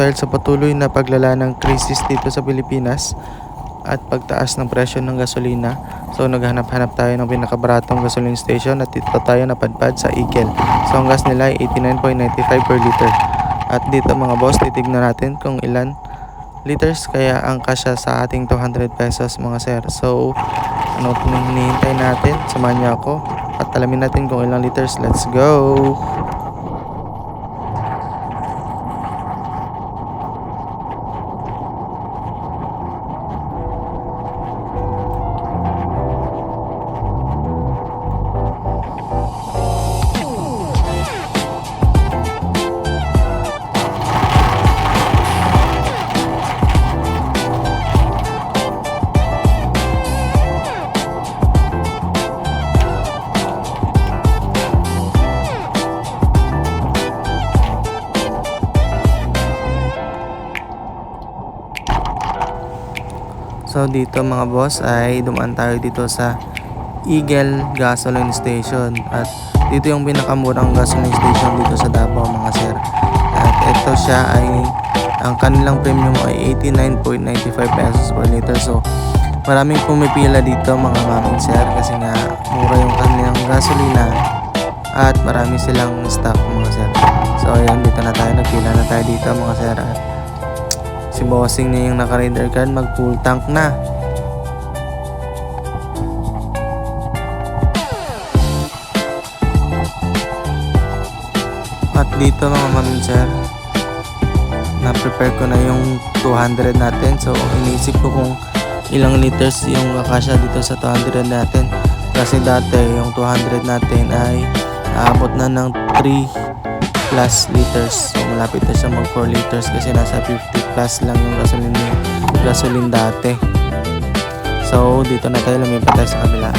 dahil sa patuloy na paglala ng krisis dito sa Pilipinas at pagtaas ng presyo ng gasolina. So naghanap-hanap tayo ng pinakabaratong gasoline station at dito tayo napadpad sa Eagle. So ang gas nila ay 89.95 per liter. At dito mga boss, titignan natin kung ilan liters kaya ang kasya sa ating 200 pesos mga sir. So ano hinihintay natin? Samahan niyo ako at alamin natin kung ilang liters. Let's go! So dito mga boss ay dumaan tayo dito sa Eagle Gasoline Station at dito yung pinakamurang gasoline station dito sa Davao mga sir. At ito siya ay ang kanilang premium ay 89.95 pesos per liter. So maraming pumipila dito mga maming sir kasi nga mura yung kanilang gasolina at marami silang stock mga sir. So ayan, dito na tayo, nagpila na tayo dito mga sir. At si bossing na yung naka-rider card, mag full tank na. At dito mga mamin sir, na-prepare ko na yung 200 natin. So iniisip ko kung ilang liters yung kakasya dito sa 200 natin. Kasi dati yung 200 natin ay aabot na ng 3 plus liters. So malapit na siya mag 4 liters kasi nasa 50 plus lang yung gasoline dati. So dito na tayo, lumipat tayo sa kabila.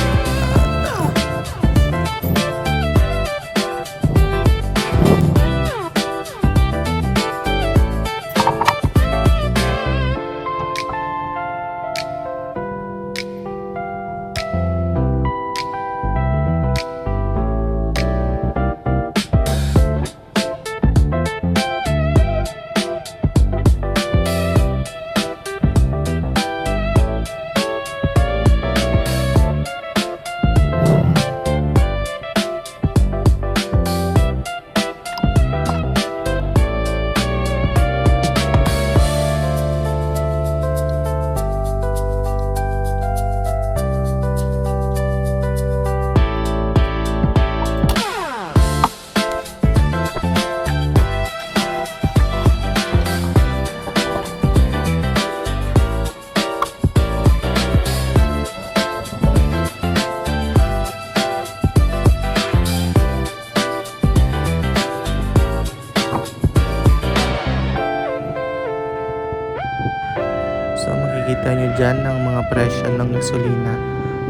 So makikita nyo dyan ang mga presyo ng gasolina.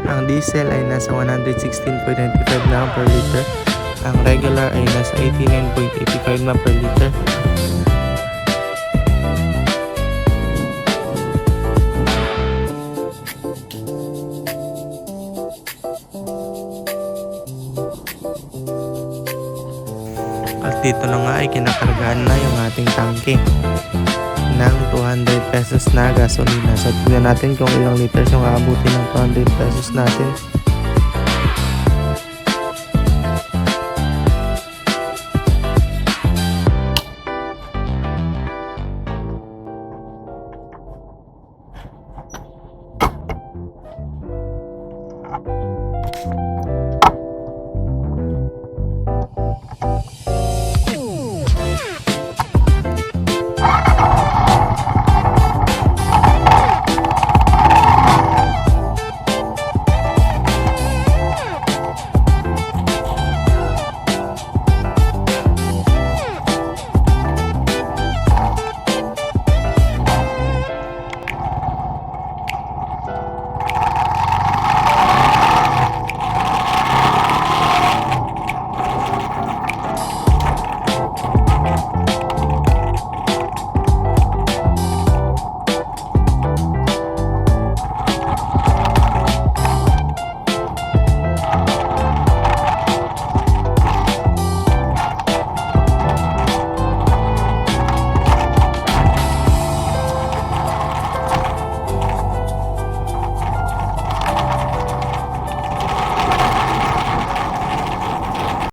Ang diesel ay nasa 116.95 na per liter. Ang regular ay nasa 89.85 na per liter. At dito na nga ay kinakargaan na yung ating tangke ng 200 pesos na gasolina. So tignan natin kung ilang liters yung aabutin ng 200 pesos natin.